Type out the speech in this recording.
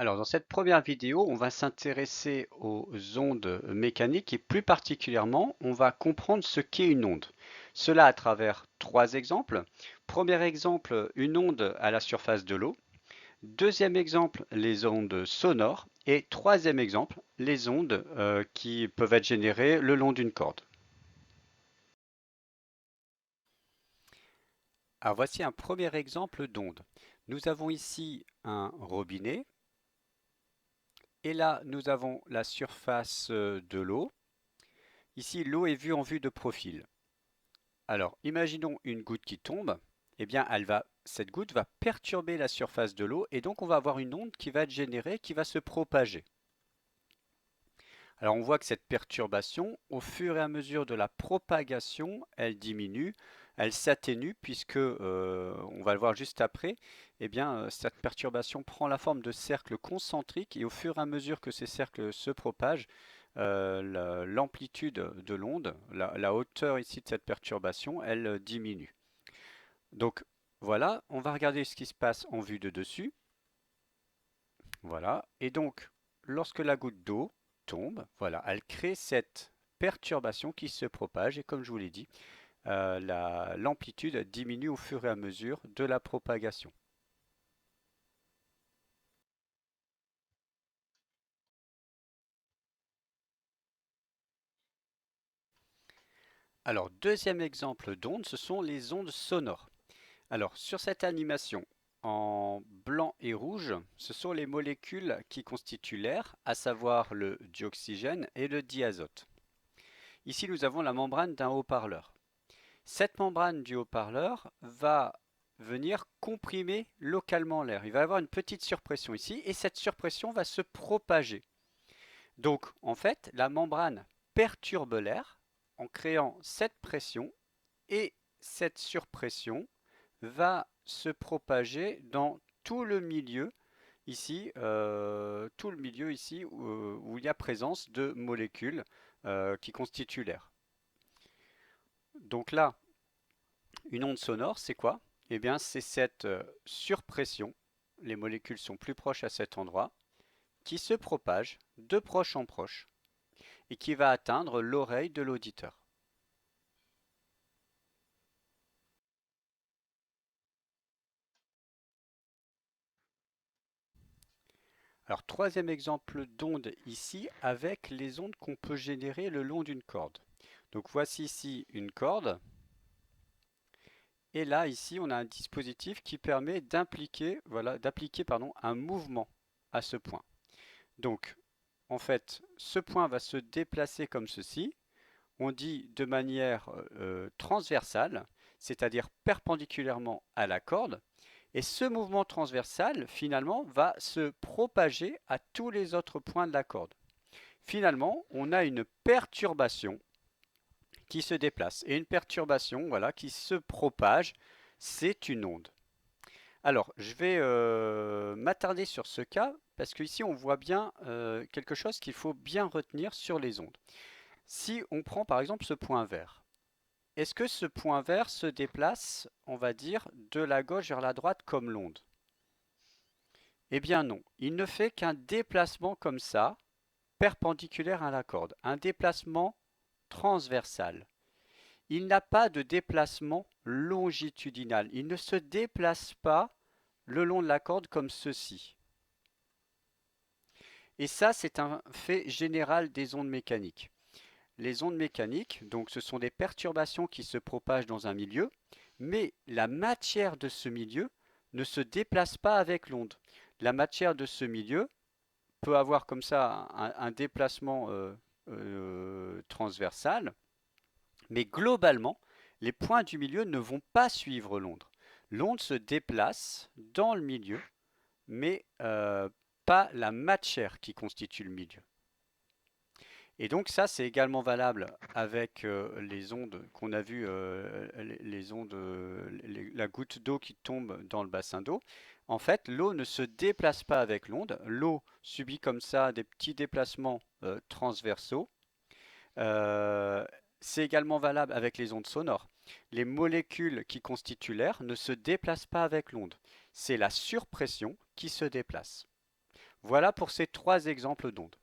Alors, dans cette première vidéo, on va s'intéresser aux ondes mécaniques et plus particulièrement, on va comprendre ce qu'est une onde. Cela à travers trois exemples. Premier exemple, une onde à la surface de l'eau. Deuxième exemple, les ondes sonores. Et troisième exemple, les ondes qui peuvent être générées le long d'une corde. Alors voici un premier exemple d'onde. Nous avons ici un robinet. Et là, nous avons la surface de l'eau. Ici, l'eau est vue en vue de profil. Alors, imaginons une goutte qui tombe. Eh bien, cette goutte va perturber la surface de l'eau et donc on va avoir une onde qui va être générée, qui va se propager. Alors, on voit que cette perturbation, au fur et à mesure de la propagation, elle diminue, elle s'atténue puisque, on va le voir juste après, eh bien, cette perturbation prend la forme de cercles concentriques et au fur et à mesure que ces cercles se propagent, l'amplitude de l'onde, la hauteur ici de cette perturbation, elle diminue. Donc voilà, on va regarder ce qui se passe en vue de dessus. Voilà, et donc lorsque la goutte d'eau tombe, voilà, elle crée cette perturbation qui se propage et comme je vous l'ai dit, l'amplitude diminue au fur et à mesure de la propagation. Alors, deuxième exemple d'onde, ce sont les ondes sonores. Alors, sur cette animation, en blanc et rouge, ce sont les molécules qui constituent l'air, à savoir le dioxygène et le diazote. Ici, nous avons la membrane d'un haut-parleur. Cette membrane du haut-parleur va venir comprimer localement l'air. Il va y avoir une petite surpression ici et cette surpression va se propager. Donc, en fait, la membrane perturbe l'air en créant cette pression et cette surpression va se propager dans tout le milieu ici, où il y a présence de molécules qui constituent l'air. Donc là, une onde sonore, c'est quoi? Eh bien, c'est cette surpression, les molécules sont plus proches à cet endroit, qui se propage de proche en proche et qui va atteindre l'oreille de l'auditeur. Alors, troisième exemple d'onde ici avec les ondes qu'on peut générer le long d'une corde. Donc voici ici une corde. Et là, ici, on a un dispositif qui permet d'appliquer un mouvement à ce point. Donc, en fait, ce point va se déplacer comme ceci. On dit de manière transversale, c'est-à-dire perpendiculairement à la corde. Et ce mouvement transversal, finalement, va se propager à tous les autres points de la corde. Finalement, on a une perturbation qui se déplace. Et une perturbation, voilà, qui se propage, c'est une onde. Alors, je vais m'attarder sur ce cas parce qu'ici on voit bien quelque chose qu'il faut bien retenir sur les ondes. Si on prend par exemple ce point vert, est-ce que ce point vert se déplace, on va dire, de la gauche vers la droite comme l'onde? Eh bien non, il ne fait qu'un déplacement comme ça, perpendiculaire à la corde, un déplacement transversal. Il n'a pas de déplacement longitudinal, il ne se déplace pas le long de la corde comme ceci. Et ça, c'est un fait général des ondes mécaniques. Les ondes mécaniques, donc ce sont des perturbations qui se propagent dans un milieu, mais la matière de ce milieu ne se déplace pas avec l'onde. La matière de ce milieu peut avoir comme ça un déplacement transversal, mais globalement, les points du milieu ne vont pas suivre l'onde. L'onde se déplace dans le milieu, mais pas la matière qui constitue le milieu. Et donc ça, c'est également valable avec les ondes qu'on a vues, les ondes, la goutte d'eau qui tombe dans le bassin d'eau. En fait, l'eau ne se déplace pas avec l'onde. L'eau subit comme ça des petits déplacements transversaux. Euh, c'est également valable avec les ondes sonores. Les molécules qui constituent l'air ne se déplacent pas avec l'onde. C'est la surpression qui se déplace. Voilà pour ces trois exemples d'ondes.